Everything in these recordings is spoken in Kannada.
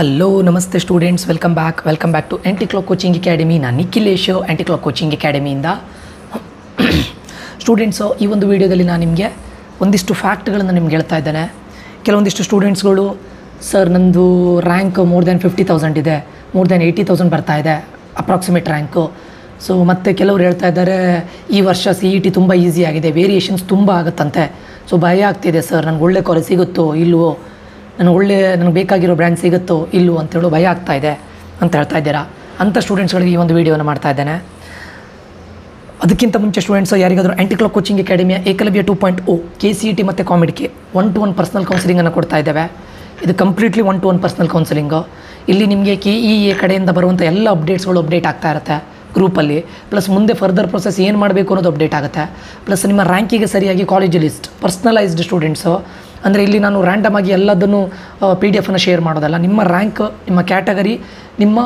ಹಲೋ ನಮಸ್ತೆ students, welcome back to anti clock coaching academy. ನಾನು ನಿಖಿಲೇಶ್, ಆ್ಯಂಟಿ ಕ್ಲಾಕ್ ಕೋಚಿಂಗ್ ಅಕಾಡೆಮಿಯಿಂದ. ಸ್ಟೂಡೆಂಟ್ಸು, ಈ ಒಂದು ವಿಡಿಯೋದಲ್ಲಿ ನಾನು ನಿಮಗೆ ಒಂದಿಷ್ಟು ಫ್ಯಾಕ್ಟ್ಗಳನ್ನು ನಿಮ್ಗೆ ಹೇಳ್ತಾ ಇದ್ದೇನೆ. ಕೆಲವೊಂದಿಷ್ಟು ಸ್ಟೂಡೆಂಟ್ಸ್ಗಳು, ಸರ್ ನಂದು ರ್ಯಾಂಕ್ ಮೋರ್ ದ್ಯಾನ್ 50,000 ಇದೆ, ಮೋರ್ ದ್ಯಾನ್ 80,000 ಬರ್ತಾ ಇದೆ ಅಪ್ರಾಕ್ಸಿಮೇಟ್ ರ್ಯಾಂಕು. ಸೊ ಮತ್ತು ಕೆಲವರು ಹೇಳ್ತಾ ಇದ್ದಾರೆ, ಈ ವರ್ಷ CET ತುಂಬ ಈಸಿ ಆಗಿದೆ, ವೇರಿಯೇಷನ್ಸ್ ತುಂಬ ಆಗುತ್ತಂತೆ. ಸೊ ಭಯ ಆಗ್ತಿದೆ ಸರ್, ನನಗೆ ಒಳ್ಳೆ ಕಾಲೇಜ್ ಸಿಗುತ್ತೋ ಇಲ್ವೋ, ನನಗೆ ಬೇಕಾಗಿರೋ ಬ್ರ್ಯಾಂಡ್ ಸಿಗುತ್ತೋ ಇಲ್ಲವೋ ಅಂತೇಳೋ ಭಯ ಆಗ್ತಾಯಿದೆ ಅಂತ ಹೇಳ್ತಾ ಇದ್ದೀರಾ. ಅಂಥ ಸ್ಟೂಡೆಂಟ್ಸ್ಗಳಿಗೆ ಈ ಒಂದು ವೀಡಿಯೋನ ಮಾಡ್ತಾ ಇದ್ದೇನೆ. ಅದಕ್ಕಿಂತ ಮುಂಚೆ ಸ್ಟೂಡೆಂಟ್ಸ್ ಯಾರಿಗಾದರೂ ಆ್ಯಂಟಿ ಕ್ಲಾಕ್ ಕೋಚಿಂಗ್ ಅಕಾಡೆಮಿಯ ಏಕಲವ್ಯ 2.0 KCET ಮತ್ತು ಕಾಮಿಡ್ಗೆ 1-to-1 ಪರ್ಸನಲ್ ಕೌನ್ಸಿಲಿಂಗನ್ನು ಕೊಡ್ತಾ ಇದ್ದೇವೆ. ಇದು ಕಂಪ್ಲೀಟ್ಲಿ 1-to-1 ಪರ್ಸನಲ್ ಕೌನ್ಸಿಲಿಂಗು. ಇಲ್ಲಿ ನಿಮಗೆ KEA ಕಡೆಯಿಂದ ಬರುವಂಥ ಎಲ್ಲ ಅಪ್ಡೇಟ್ಸ್ಗಳು ಅಪ್ಡೇಟ್ ಆಗ್ತಾ ಇರುತ್ತೆ ಗ್ರೂಪಲ್ಲಿ. ಪ್ಲಸ್ ಮುಂದೆ ಫರ್ದರ್ ಪ್ರೊಸೆಸ್ ಏನು ಮಾಡಬೇಕು ಅನ್ನೋದು ಅಪ್ಡೇಟ್ ಆಗುತ್ತೆ. ಪ್ಲಸ್ ನಿಮ್ಮ ರ್ಯಾಂಕಿಗೆ ಸರಿಯಾಗಿ ಕಾಲೇಜ್ ಲಿಸ್ಟ್, ಪರ್ಸ್ನಲೈಸ್ಡ್ ಸ್ಟೂಡೆಂಟ್ಸು, ಅಂದರೆ ಇಲ್ಲಿ ನಾನು ರ್ಯಾಂಡಮ್ ಆಗಿ ಎಲ್ಲದನ್ನು PDF ಶೇರ್ ಮಾಡೋದಲ್ಲ. ನಿಮ್ಮ ರ್ಯಾಂಕ್, ನಿಮ್ಮ ಕ್ಯಾಟಗರಿ, ನಿಮ್ಮ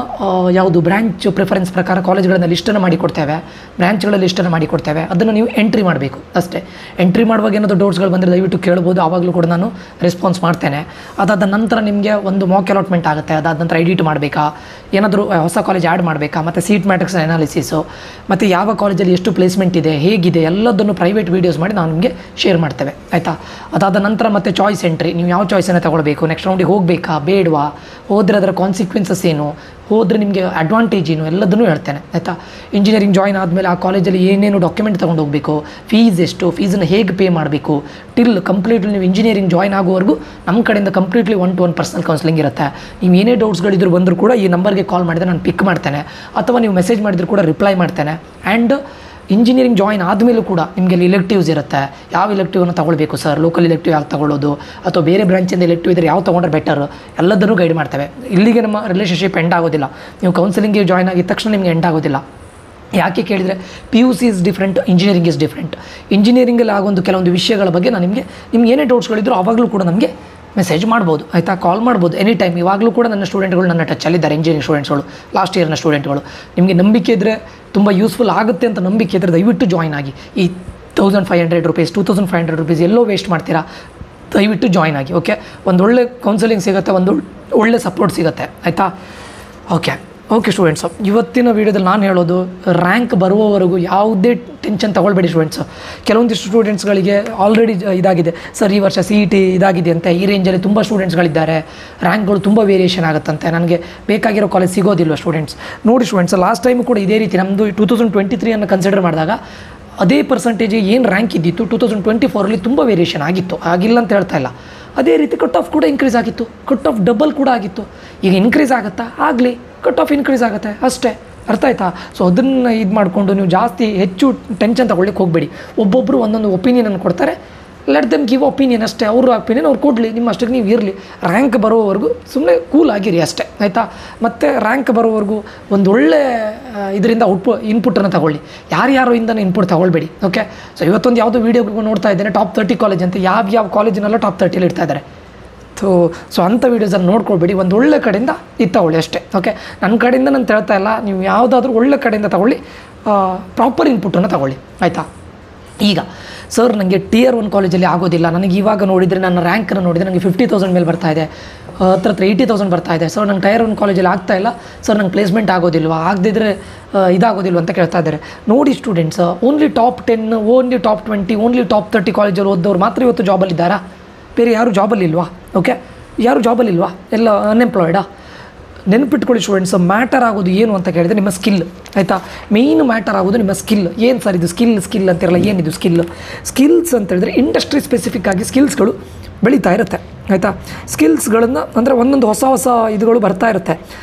ಯಾವುದು ಬ್ರ್ಯಾಂಚ್ ಪ್ರಿಫರೆನ್ಸ್ ಪ್ರಕಾರ ಕಾಲೇಜ್ಗಳನ್ನು ಲಿಸ್ಟನ್ನು ಮಾಡಿಕೊಡ್ತೇವೆ, ಬ್ರ್ಯಾಂಚ್ಗಳ ಲಿಸ್ಟನ್ನು ಮಾಡಿಕೊಡ್ತೇವೆ. ಅದನ್ನು ನೀವು ಎಂಟ್ರಿ ಮಾಡಬೇಕು ಅಷ್ಟೇ. ಎಂಟ್ರಿ ಮಾಡುವಾಗ ಏನಾದರೂ ಡೌಟ್ಸ್ಗಳು ಬಂದರೆ ದಯವಿಟ್ಟು ಕೇಳ್ಬೋದು, ಆವಾಗಲೂ ಕೂಡ ನಾನು ರೆಸ್ಪಾನ್ಸ್ ಮಾಡ್ತೇನೆ. ಅದಾದ ನಂತರ ನಿಮಗೆ ಒಂದು ಮಾಕ್ ಅಲಾಟ್ಮೆಂಟ್ ಆಗುತ್ತೆ. ಅದಾದ ನಂತರ ಎಡಿಟ್ ಮಾಡಬೇಕಾ, ಏನಾದರೂ ಹೊಸ ಕಾಲೇಜ್ ಆ್ಯಡ್ ಮಾಡಬೇಕಾ, ಮತ್ತು ಸೀಟ್ ಮ್ಯಾಟ್ರಿಕ್ಸ್ ಅನಾಲಿಸಿಸು, ಮತ್ತು ಯಾವ ಕಾಲೇಜಲ್ಲಿ ಎಷ್ಟು ಪ್ಲೇಸ್ಮೆಂಟ್ ಇದೆ, ಹೇಗಿದೆ, ಎಲ್ಲದನ್ನು ಪ್ರೈವೇಟ್ ವೀಡಿಯೋಸ್ ಮಾಡಿ ನಾವು ನಿಮಗೆ ಶೇರ್ ಮಾಡ್ತೇವೆ, ಆಯಿತಾ. ಅದಾದ ನಂತರ ಮತ್ತೆ ಚಾಯ್ಸ್ ಎಂಟ್ರಿ, ನೀವು ಯಾವ ಚಾಯ್ಸನ್ನು ತೊಗೊಳ್ಬೇಕು, ನೆಕ್ಸ್ಟ್ ರೌಂಡಿಗೆ ಹೋಗಬೇಕಾ ಬೇಡವಾ, ಹೋದರೆ ಅದರ ಕಾನ್ಸಿಕ್ವೆನ್ಸಸ್ ಏನು, ಹೋದರೆ ನಿಮಗೆ ಅಡ್ವಾಂಟೇಜ್ ಏನು, ಎಲ್ಲದನ್ನೂ ಹೇಳ್ತೇನೆ, ಆಯಿತಾ. ಇಂಜಿನಿಯರಿಂಗ್ ಜಾಯ್ನ್ ಆದಮೇಲೆ ಆ ಕಾಲೇಜಲ್ಲಿ ಏನೇನು ಡಾಕ್ಯುಮೆಂಟ್ ತೊಗೊಂಡು ಹೋಗಬೇಕು, ಫೀಸ್ ಎಷ್ಟು, ಫೀಸನ್ನು ಹೇಗೆ ಪೇ ಮಾಡಬೇಕು, ಟಿಲ್ ಕಂಪ್ಲೀಟ್ಲಿ ನೀವು ಇಂಜಿನಿಯರಿಂಗ್ ಜಾಯ್ನ್ ಆಗೋವರೆಗೂ ನಮ್ಮ ಕಡೆಯಿಂದ ಕಂಪ್ಲೀಟ್ಲಿ 1-to-1 ಪರ್ಸನಲ್ ಕೌನ್ಸಿಲಿಂಗ್ ಇರುತ್ತೆ. ನೀವು ಏನೇ ಡೌಟ್ಸ್ಗಳಿದ್ರು ಬಂದರೂ ಕೂಡ ಈ ನಂಬರ್ಗೆ ಕಾಲ್ ಮಾಡಿದರೆ ನಾನು ಪಿಕ್ ಮಾಡ್ತೇನೆ, ಅಥವಾ ನೀವು ಮೆಸೇಜ್ ಮಾಡಿದ್ರು ಕೂಡ ರಿಪ್ಲೈ ಮಾಡ್ತೇನೆ. ಆ್ಯಂಡ್ ಇಂಜಿನಿಯರಿಂಗ್ ಜಾಯ್ನ್ ಆದಮೇಲೂ ಕೂಡ ನಿಮಗೆ ಇಲೆಕ್ಟಿವ್ಸ್ ಇರುತ್ತೆ. ಯಾವ ಇಲೆಕ್ಟಿವನ್ನು ತೊಗೊಳ್ಬೇಕು ಸರ್, ಲೋಕಲ್ ಇಲೆಕ್ಟಿವ್ ಯಾಕೆ ತೊಗೊಳ್ಳೋದು, ಅಥವಾ ಬೇರೆ ಬ್ರಾಂಚಿಂದ ಇಲೆಕ್ಟಿವ್ ಇದ್ದರೆ ಯಾವ ತೊಗೊಂಡ್ರೆ ಬೆಟರ್, ಎಲ್ಲದನ್ನೂ ಗೈಡ್ ಮಾಡ್ತೇವೆ. ಇಲ್ಲಿಗೆ ನಮ್ಮ ರಿಲೇಷನ್ಶಿಪ್ ಎಂಡ್ ಆಗೋದಿಲ್ಲ. ನೀವು ಕೌನ್ಸಿಲಿಂಗ್ಗೆ ಜಾಯ್ನ್ ಆಗಿದ ತಕ್ಷಣ ನಿಮಗೆ ಎಂಡ್ ಆಗೋದಿಲ್ಲ. ಯಾಕೆ ಕೇಳಿದರೆ PUC is different, engineering is different. ಇಂಜಿನಿಯರಿಂಗಲ್ಲಿ ಆಗೊಂದು ಕೆಲವೊಂದು ವಿಷಯಗಳ ಬಗ್ಗೆ ನಾನು ನಿಮಗೆ ಏನೇ ಡೌಟ್ಸ್ಗಳಿದ್ರು ಆವಾಗಲೂ ಕೂಡ ನಮಗೆ ಮೆಸೇಜ್ ಮಾಡ್ಬೋದು, ಆಯಿತಾ, ಕಾಲ್ ಮಾಡ್ಬೋದು ಎನಿ ಟೈಮ್. ಇವಾಗಲೂ ಕೂಡ ನನ್ನ ಸ್ಟೂಡೆಂಟ್ಗಳು ನನ್ನ ಟಚ್ಚಲ್ಲಿದ್ದಾರೆ, ಇಂಜಿನಿಯರಿಂಗ್ ಸ್ಟೂಡೆಂಟ್ಸ್ಗಳು, ಲಾಸ್ಟ್ ಇಯರ್ನ ಸ್ಟೂಡೆಂಟ್ಗಳು. ನಿಮಗೆ ನಂಬಿಕೆ ಇದ್ದರೆ, ತುಂಬ ಯೂಸ್ಫುಲ್ ಆಗುತ್ತೆ ಅಂತ ನಂಬಿಕೆ ಇದ್ದರೆ ದಯವಿಟ್ಟು ಜಾಯ್ನ್ ಆಗಿ. ಈ 1,500 ರೂಪೀಸ್ 2,500 ರೂಪೀಸ್ ಎಲ್ಲೋ ವೇಸ್ಟ್ ಮಾಡ್ತೀರಾ, ದಯವಿಟ್ಟು ಜಾಯ್ನ್ ಆಗಿ. ಓಕೆ, ಒಂದು ಒಳ್ಳೆ ಕೌನ್ಸಿಲಿಂಗ್ ಸಿಗುತ್ತೆ, ಒಂದು ಒಳ್ಳೆ ಸಪೋರ್ಟ್ ಸಿಗುತ್ತೆ, ಆಯಿತಾ. ಓಕೆ ಸ್ಟೂಡೆಂಟ್ಸು, ಇವತ್ತಿನ ವೀಡಿಯೋದಲ್ಲಿ ನಾನು ಹೇಳೋದು, ರ್ಯಾಂಕ್ ಬರುವವರೆಗೂ ಯಾವುದೇ ಟೆನ್ಷನ್ ತೊಗೊಳ್ಬೇಡಿ ಸ್ಟೂಡೆಂಟ್ಸು. ಕೆಲವೊಂದಿಷ್ಟು ಸ್ಟೂಡೆಂಟ್ಸ್ಗಳಿಗೆ ಆಲ್ರೆಡಿ ಇದಾಗಿದೆ, ಸರ್ ಈ ವರ್ಷ CET ಇದಾಗಿದೆ ಅಂತೆ, ಈ ರೇಂಜಲ್ಲಿ ತುಂಬ ಸ್ಟೂಡೆಂಟ್ಸ್ಗಳಿದ್ದಾರೆ, ರ್ಯಾಂಕ್ಗಳು ತುಂಬ ವೇರಿಯೇಷನ್ ಆಗುತ್ತಂತೆ, ನನಗೆ ಬೇಕಾಗಿರೋ ಕಾಲೇಜ್ ಸಿಗೋದಿಲ್ಲ ಸ್ಟೂಡೆಂಟ್ಸ್. ನೋಡಿ ಸ್ಟೂಡೆಂಟ್ಸ್, ಲಾಸ್ಟ್ ಟೈಮು ಕೂಡ ಇದೇ ರೀತಿ ನಮ್ಮದು 2023 ಕನ್ಸಿಡರ್ ಮಾಡಿದಾಗ ಅದೇ ಪರ್ಸೆಂಟೇಜ್ ಏನು ರ್ಯಾಂಕ್ ಇದ್ದಿತ್ತು 2024 ತುಂಬ ವೇರಿಯೇಷನ್ ಆಗಿತ್ತು, ಆಗಿಲ್ಲ ಅಂತ ಹೇಳ್ತಾ ಇಲ್ಲ. ಅದೇ ರೀತಿ ಕಟ್ ಆಫ್ ಕೂಡ ಇನ್ಕ್ರೀಸ್ ಆಗಿತ್ತು, ಕಟ್ ಆಫ್ ಡಬಲ್ ಕೂಡ ಆಗಿತ್ತು. ಈಗ ಇನ್ಕ್ರೀಸ್ ಆಗುತ್ತಾ, ಆಗಲಿ, ಕಟ್ ಆಫ್ ಇನ್ಕ್ರೀಸ್ ಆಗುತ್ತೆ ಅಷ್ಟೇ, ಅರ್ಥ ಆಯ್ತಾ. ಸೊ ಅದನ್ನು ಇದು ಮಾಡಿಕೊಂಡು ನೀವು ಜಾಸ್ತಿ ಹೆಚ್ಚು ಟೆನ್ಷನ್ ತೊಗೊಳ್ಳಿಕ್ಕೆ ಹೋಗಬೇಡಿ. ಒಬ್ಬೊಬ್ಬರು ಒಂದೊಂದು ಒಪಿನಿಯನನ್ನು ಕೊಡ್ತಾರೆ, ಲೆಟ್ ದೆಮ್ ಗಿವ್ ಒಪಿನಿಯನ್ ಅಷ್ಟೇ. ಅವ್ರ ಒಪಿನಿಯನ್ ಅವ್ರು ಕೊಡಲಿ, ನಿಮ್ಮ ಅಷ್ಟಕ್ಕೆ ನೀವು ಇರಲಿ. ರ್ಯಾಂಕ್ ಬರೋವರೆಗೂ ಸುಮ್ಮನೆ ಕೂಲ್ ಆಗಿರಿ ಅಷ್ಟೇ, ಆಯಿತಾ. ಮತ್ತು ರ್ಯಾಂಕ್ ಬರೋವರೆಗೂ ಒಂದು ಒಳ್ಳೆ ಇದರಿಂದ ಇನ್ಪುಟನ್ನು ತಗೊಳ್ಳಿ, ಯಾರ್ಯಾರೋ ಇಂದನೇ ಇನ್ಪುಟ್ ತೊಗೊಳ್ಬೇಡಿ. ಓಕೆ, ಸೊ ಇವತ್ತೊಂದು ಯಾವುದೋ ವೀಡಿಯೋ ನೋಡ್ತಾ ಇದ್ದೇನೆ, ಟಾಪ್ 30 ಕಾಲೇಜ್ ಅಂತ, ಯಾವ ಕಾಲೇಜಿನೆಲ್ಲ ಟಾಪ್ 30 ಇಡ್ತಾ ಇದ್ದಾರೆ. ಸೊ ಅಂಥ ವೀಡಿಯೋಸನ್ನು ನೋಡ್ಕೊಳ್ಬೇಡಿ, ಒಂದು ಒಳ್ಳೆ ಕಡೆಯಿಂದ ಇದು ತಗೊಳ್ಳಿ ಅಷ್ಟೇ. ಓಕೆ, ನನ್ನ ಕಡೆಯಿಂದ ನಾನು ಹೇಳ್ತಾ ಇಲ್ಲ, ನೀವು ಯಾವುದಾದ್ರೂ ಒಳ್ಳೆ ಕಡೆಯಿಂದ ತಗೊಳ್ಳಿ, ಪ್ರಾಪರ್ ಇನ್ಪುಟನ್ನು ತಗೊಳ್ಳಿ, ಆಯಿತಾ. ಈಗ ಸರ್ ನನಗೆ Tier 1 ಕಾಲೇಜಲ್ಲಿ ಆಗೋದಿಲ್ಲ, ನನಗೆ ಇವಾಗ ನೋಡಿದರೆ ನನ್ನ ರ್ಯಾಂಕನ್ನು ನೋಡಿದರೆ ನನಗೆ 50,000 ಮೇಲೆ ಬರ್ತಾ ಇದೆ, ಹತ್ರ 80,000 ಬರ್ತಾ ಇದೆ. ಸರ್ ನಂಗೆ Tier 1 ಕಾಲೇಜಲ್ಲಿ ಆಗ್ತಾ ಇಲ್ಲ ಸರ್, ನಂಗೆ ಪ್ಲೇಸ್ಮೆಂಟ್ ಆಗೋದಿಲ್ವಾ, ಆಗದಿದ್ದರೆ ಇದಾಗೋದಿಲ್ವ ಅಂತ ಕೇಳ್ತಾ ಇದ್ದಾರೆ. ನೋಡಿ students, only top 10, only top 20, only top 30 ಕಾಲೇಜಲ್ಲಿ ಓದೋರು ಮಾತ್ರ ಇವತ್ತು ಜಾಬಲ್ಲಿದ್ದಾರಾ? ಬೇರೆ ಯಾರು ಜಾಬಲ್ಲಿಲ್ವಾ? ಓಕೆ, ಯಾರು ಜಾಬಲ್ಲಿಲ್ವಾ? ಎಲ್ಲ ಅನ್ಎಂಪ್ಲಾಯ್ಡಾ? ನೆನಪಿಟ್ಕೊಳ್ಳಿ ಸ್ಟೂಡೆಂಟ್ಸ್, ಮ್ಯಾಟರ್ ಆಗೋದು ಏನು ಅಂತ ಕೇಳಿದರೆ ನಿಮ್ಮ ಸ್ಕಿಲ್, ಆಯಿತಾ. ಮೇಯ್ನ್ ಮ್ಯಾಟರ್ ಆಗೋದು ನಿಮ್ಮ ಸ್ಕಿಲ್. ಏನು ಸರ್ ಇದು ಸ್ಕಿಲ್ ಅಂತಿರಲ್ಲ, ಏನಿದು ಸ್ಕಿಲ್ಸ್ ಅಂತ ಹೇಳಿದ್ರೆ ಇಂಡಸ್ಟ್ರಿ ಸ್ಪೆಸಿಫಿಕ್ ಆಗಿ ಸ್ಕಿಲ್ಸ್ಗಳು ಬೆಳೀತಾ ಇರುತ್ತೆ, ಆಯಿತಾ. ಸ್ಕಿಲ್ಸ್ಗಳನ್ನು ಅಂದರೆ ಒಂದೊಂದು ಹೊಸ ಇದುಗಳು ಬರ್ತಾ ಇರುತ್ತೆ,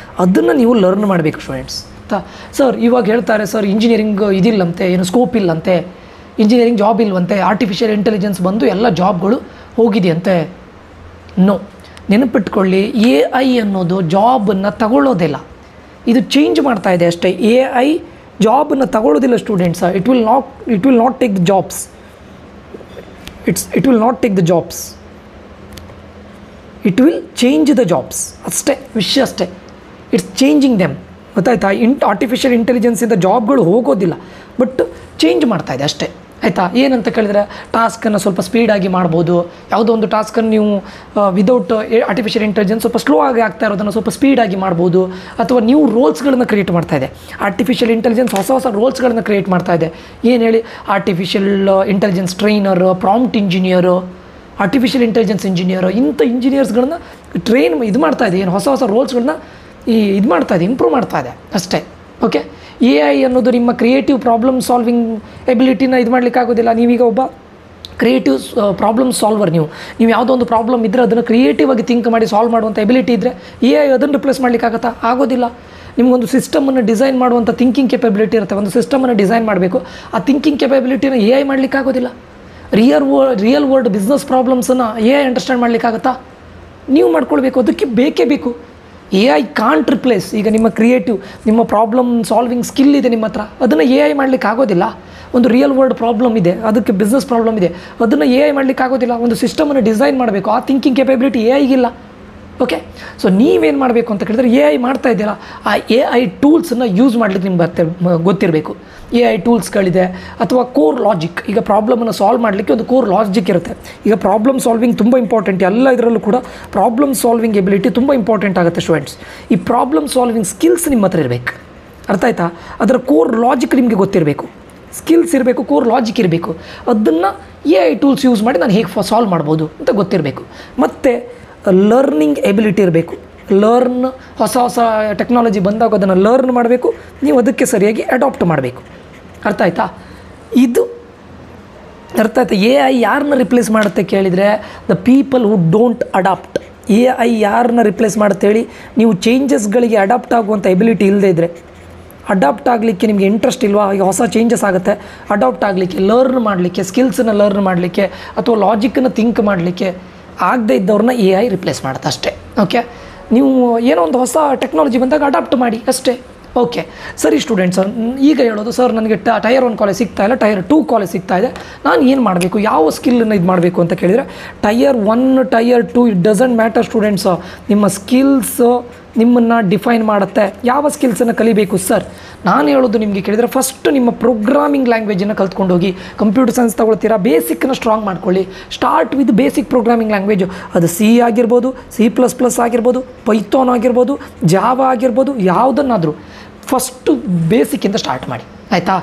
ಅದನ್ನು ನೀವು ಲರ್ನ್ ಮಾಡಬೇಕು ಸ್ಟೂಡೆಂಟ್ಸ್, ಆಯಿತಾ. ಸರ್ ಇವಾಗ ಹೇಳ್ತಾರೆ, ಸರ್ ಇಂಜಿನಿಯರಿಂಗ್ ಇದಿಲ್ಲಂತೆ, ಏನು ಸ್ಕೋಪ್ ಇಲ್ಲಂತೆ, ಇಂಜಿನಿಯರಿಂಗ್ ಜಾಬ್ ಇಲ್ವಂತೆ, ಆರ್ಟಿಫಿಷಿಯಲ್ ಇಂಟೆಲಿಜೆನ್ಸ್ ಬಂದು ಎಲ್ಲ ಜಾಬ್ಗಳು ಹೋಗಿದೆಯಂತೆ. ನೋ, ನೆನಪಿಟ್ಕೊಳ್ಳಿ, AI ಅನ್ನೋದು ಜಾಬನ್ನು ತಗೊಳ್ಳೋದಿಲ್ಲ, ಇದು ಚೇಂಜ್ ಮಾಡ್ತಾ ಇದೆ ಅಷ್ಟೇ. AI ಜಾಬನ್ನು ತಗೊಳ್ಳೋದಿಲ್ಲ students. It will not take the jobs, it will not take the jobs, it will change the jobs ಅಷ್ಟೇ, ವಿಷಯ ಅಷ್ಟೇ. ಇಟ್ಸ್ ಚೇಂಜಿಂಗ್ ದೆಮ್, ಗೊತ್ತಾಯ್ತಾ. ಆರ್ಟಿಫಿಷಿಯಲ್ ಇಂಟೆಲಿಜೆನ್ಸಿಂದ ಜಾಬ್ಗಳು ಹೋಗೋದಿಲ್ಲ, ಬಟ್ ಚೇಂಜ್ ಮಾಡ್ತಾ ಇದೆ ಅಷ್ಟೇ, ಆಯಿತಾ. ಏನಂತ ಕೇಳಿದರೆ ಟಾಸ್ಕನ್ನು ಸ್ವಲ್ಪ ಸ್ಪೀಡಾಗಿ ಮಾಡ್ಬೋದು. ಯಾವುದೋ ಒಂದು ಟಾಸ್ಕನ್ನು ನೀವು ವಿದೌಟ್ ಆರ್ಟಿಫಿಷಿಯಲ್ ಇಂಟೆಲಿಜೆನ್ಸ್ ಸ್ವಲ್ಪ ಸ್ಲೋ ಆಗಿ ಆಗ್ತಾ ಇರೋದನ್ನು ಸ್ವಲ್ಪ ಸ್ಪೀಡಾಗಿ ಮಾಡ್ಬೋದು. ಅಥವಾ ನೀವು ರೋಲ್ಸ್ಗಳನ್ನು ಕ್ರಿಯೇಟ್ ಮಾಡ್ತಾ ಇದೆ. ಆರ್ಟಿಫಿಷಿಯಲ್ ಇಂಟೆಲಿಜೆನ್ಸ್ ಹೊಸ ಹೊಸ ರೋಲ್ಸ್ಗಳನ್ನು ಕ್ರಿಯೇಟ್ ಮಾಡ್ತಾ ಇದೆ. ಏನು ಹೇಳಿ, artificial intelligence trainer, prompt engineer, artificial intelligence engineer, ಇಂಥ ಇಂಜಿನಿಯರ್ಸ್ಗಳನ್ನ ಇದು ಮಾಡ್ತಾ ಇದೆ. ಏನು ಹೊಸ ಹೊಸ ರೋಲ್ಸ್ಗಳನ್ನ ಇದು ಮಾಡ್ತಾ ಇದೆ, ಇಂಪ್ರೂವ್ ಮಾಡ್ತಾ ಇದೆ ಅಷ್ಟೇ. ಓಕೆ, ಎ ಐ ಅನ್ನೋದು ನಿಮ್ಮ ಕ್ರಿಯೇಟಿವ್ ಪ್ರಾಬ್ಲಮ್ ಸಾಲ್ವಿಂಗ್ ಎಬಿಲಿಟಿನ ಇದು ಮಾಡಲಿಕ್ಕಾಗೋದಿಲ್ಲ. ನೀವೀಗ ಒಬ್ಬ ಕ್ರಿಯೇಟಿವ್ ಪ್ರಾಬ್ಲಮ್ ಸಾಲ್ವರ್. ನೀವು ಯಾವುದೋ ಒಂದು ಪ್ರಾಬ್ಲಮ್ ಇದ್ದರೆ ಅದನ್ನು ಕ್ರಿಯೇಟಿವ್ ಆಗಿ ಥಿಂಕ್ ಮಾಡಿ ಸಾಲ್ವ್ ಮಾಡುವಂಥ ಎಬಿಲಿಟಿ ಇದ್ದರೆ ಎ ಐ ಅದನ್ನು ರಿಪ್ಲೇಸ್ ಮಾಡಲಿಕ್ಕಾಗತ್ತಾ? ಆಗೋದಿಲ್ಲ. ನಿಮಗೊಂದು ಸಿಸ್ಟಮನ್ನು ಡಿಸೈನ್ ಮಾಡುವಂಥ ಥಿಂಕಿಂಗ್ ಕೆಪಬಿಲಿಟಿ ಇರುತ್ತೆ. ಒಂದು ಸಿಸ್ಟಮನ್ನು ಡಿಸೈನ್ ಮಾಡಬೇಕು, ಆ ಥಿಂಕಿಂಗ್ ಕೆಪಬಿಲಿಟಿನ ಎ ಐ ಮಾಡಲಿಕ್ಕಾಗೋದಿಲ್ಲ. ರಿಯಲ್ ವರ್ಲ್ಡ್ ಬಿಸ್ನೆಸ್ ಪ್ರಾಬ್ಲಮ್ಸನ್ನು ಎ ಐ ಅಂಡರ್ಸ್ಟ್ಯಾಂಡ್ ಮಾಡಲಿಕ್ಕಾಗತ್ತಾ? ನೀವು ಮಾಡ್ಕೊಳ್ಬೇಕು, ಅದಕ್ಕೆ ಬೇಕೇ ಬೇಕು. A I can't replace. ಈಗ ನಿಮ್ಮ ಕ್ರಿಯೇಟಿವ್, ನಿಮ್ಮ ಪ್ರಾಬ್ಲಮ್ ಸಾಲ್ವಿಂಗ್ ಸ್ಕಿಲ್ ಇದೆ ನಿಮ್ಮ ಹತ್ರ, ಅದನ್ನು ಎ ಐ ಮಾಡಲಿಕ್ಕೆ ಆಗೋದಿಲ್ಲ. ಒಂದು ರಿಯಲ್ ವರ್ಲ್ಡ್ ಪ್ರಾಬ್ಲಮ್ ಇದೆ, ಅದಕ್ಕೆ ಬಿಸ್ನೆಸ್ ಪ್ರಾಬ್ಲಮ್ ಇದೆ, ಅದನ್ನು ಎ ಐ ಮಾಡಲಿಕ್ಕೆ ಆಗೋದಿಲ್ಲ. ಒಂದು ಸಿಸ್ಟಮನ್ನು ಡಿಸೈನ್ ಮಾಡಬೇಕು, ಆ ಥಿಂಕಿಂಗ್ ಕೆಪಬಿಲಿಟಿ ಎ ಐಗಿಲ್ಲ. ಓಕೆ, ಸೊ ನೀವೇನು ಮಾಡಬೇಕು ಅಂತ ಕೇಳಿದ್ರೆ, ಎ ಐ ಮಾಡ್ತಾ ಇದ್ದೀರಾ, ಆ ಎ ಐ ಟೂಲ್ಸನ್ನು ಯೂಸ್ ಮಾಡಲಿಕ್ಕೆ ನಿಮ್ಗೆ ಗೊತ್ತಿರಬೇಕು. ಎ ಐ ಟೂಲ್ಸ್ಗಳಿದೆ, ಅಥವಾ ಕೋರ್ ಲಾಜಿಕ್. ಈಗ ಪ್ರಾಬ್ಲಮನ್ನು ಸಾಲ್ವ್ ಮಾಡಲಿಕ್ಕೆ ಒಂದು ಕೋರ್ ಲಾಜಿಕ್ ಇರುತ್ತೆ. ಈಗ ಪ್ರಾಬ್ಲಮ್ ಸಾಲ್ವಿಂಗ್ ತುಂಬ ಇಂಪಾರ್ಟೆಂಟ್. ಎಲ್ಲ ಇದರಲ್ಲೂ ಕೂಡ ಪ್ರಾಬ್ಲಮ್ ಸಾಲ್ವಿಂಗ್ ಎಬಿಲಿಟಿ ತುಂಬ ಇಂಪಾರ್ಟೆಂಟ್ ಆಗುತ್ತೆ ಸ್ಟೂಡೆಂಟ್ಸ್. ಈ ಪ್ರಾಬ್ಲಮ್ ಸಾಲ್ವಿಂಗ್ ಸ್ಕಿಲ್ಸ್ ನಿಮ್ಮ ಹತ್ರ ಇರಬೇಕು. ಅರ್ಥ ಆಯ್ತಾ? ಅದರ ಕೋರ್ ಲಾಜಿಕ್ ನಿಮಗೆ ಗೊತ್ತಿರಬೇಕು. ಸ್ಕಿಲ್ಸ್ ಇರಬೇಕು, ಕೋರ್ ಲಾಜಿಕ್ ಇರಬೇಕು. ಅದನ್ನು ಎ ಐ ಟೂಲ್ಸ್ ಯೂಸ್ ಮಾಡಿ ನಾನು ಹೇಗೆ ಸಾಲ್ವ್ ಮಾಡ್ಬೋದು ಅಂತ ಗೊತ್ತಿರಬೇಕು. ಮತ್ತು ಲರ್ನಿಂಗ್ ಎಬಿಲಿಟಿ ಇರಬೇಕು. ಹೊಸ ಹೊಸ ಟೆಕ್ನಾಲಜಿ ಬಂದಾಗ ಅದನ್ನು ಲರ್ನ್ ಮಾಡಬೇಕು, ನೀವು ಅದಕ್ಕೆ ಸರಿಯಾಗಿ ಅಡಾಪ್ಟ್ ಮಾಡಬೇಕು. ಅರ್ಥ ಆಯ್ತಾ? ಇದು ಅರ್ಥ ಆಯ್ತಾ? ಎ ಐ ಯಾರನ್ನ ರಿಪ್ಲೇಸ್ ಮಾಡುತ್ತೆ ಕೇಳಿದರೆ, the people who don't adapt. A I ಯಾರನ್ನ ರಿಪ್ಲೇಸ್ ಮಾಡುತ್ತೆ ಹೇಳಿ? ನೀವು ಚೇಂಜಸ್ಗಳಿಗೆ ಅಡಾಪ್ಟ್ ಆಗುವಂಥ ಎಬಿಲಿಟಿ ಇಲ್ಲದೇ ಇದ್ದರೆ, ಅಡಾಪ್ಟ್ ಆಗಲಿಕ್ಕೆ ನಿಮಗೆ ಇಂಟ್ರೆಸ್ಟ್ ಇಲ್ವಾ? ಈಗ ಹೊಸ ಚೇಂಜಸ್ ಆಗುತ್ತೆ, ಅಡಾಪ್ಟ್ ಆಗಲಿಕ್ಕೆ, ಲರ್ನ್ ಮಾಡಲಿಕ್ಕೆ, ಸ್ಕಿಲ್ಸನ್ನು ಲರ್ನ್ ಮಾಡಲಿಕ್ಕೆ, ಅಥವಾ ಲಾಜಿಕ್ಕನ್ನು ಥಿಂಕ್ ಮಾಡಲಿಕ್ಕೆ ಆಗದೇ ಇದ್ದವ್ರನ್ನ ಎ ಐ ರಿಪ್ಲೇಸ್ ಮಾಡುತ್ತೆ ಅಷ್ಟೇ. ಓಕೆ, ನೀವು ಏನೋ ಒಂದು ಹೊಸ ಟೆಕ್ನಾಲಜಿ ಬಂದಾಗ ಅಡಾಪ್ಟ್ ಮಾಡಿ ಅಷ್ಟೇ. ಓಕೆ ಸರಿ ಸ್ಟೂಡೆಂಟ್ಸ್, ಈಗ ಹೇಳೋದು, ಸರ್ ನನಗೆ ಟೈರ್ 1 ಕಾಲೇಜ್ ಸಿಗ್ತಾ ಇಲ್ಲ, ಟೈರ್ 2 ಕಾಲೇಜ್ ಸಿಗ್ತಾ ಇದೆ, ನಾನು ಏನು ಮಾಡಬೇಕು, ಯಾವ ಸ್ಕಿಲ್ಲನ್ನು ಇದು ಮಾಡಬೇಕು ಅಂತ ಕೇಳಿದರೆ, tyre 1 tyre 2 it doesn't matter students. ನಿಮ್ಮ ಸ್ಕಿಲ್ಸ್ ನಿಮ್ಮನ್ನು ಡಿಫೈನ್ ಮಾಡುತ್ತೆ. ಯಾವ ಸ್ಕಿಲ್ಸನ್ನು ಕಲಿಬೇಕು ಸರ್? ನಾನು ಹೇಳೋದು ನಿಮಗೆ ಕೇಳಿದರೆ, ಫಸ್ಟ್ ನಿಮ್ಮ ಪ್ರೋಗ್ರಾಮಿಂಗ್ ಲ್ಯಾಂಗ್ವೇಜನ್ನು ಕಲ್ತ್ಕೊಂಡು ಹೋಗಿ. ಕಂಪ್ಯೂಟರ್ ಸೈನ್ಸ್ ತೊಗೊಳ್ತೀರಾ, ಬೇಸಿಕ್ಕನ್ನು ಸ್ಟ್ರಾಂಗ್ ಮಾಡ್ಕೊಳ್ಳಿ. Start with basic programming language. ಅದು ಸಿ ಆಗಿರ್ಬೋದು, C++ ಆಗಿರ್ಬೋದು, ಪೈಥಾನ್ ಆಗಿರ್ಬೋದು, ಜಾವಾ ಆಗಿರ್ಬೋದು, ಯಾವುದನ್ನಾದರೂ ಫಸ್ಟು ಬೇಸಿಕ್ಕಿಂದ ಸ್ಟಾರ್ಟ್ ಮಾಡಿ. ಆಯಿತಾ?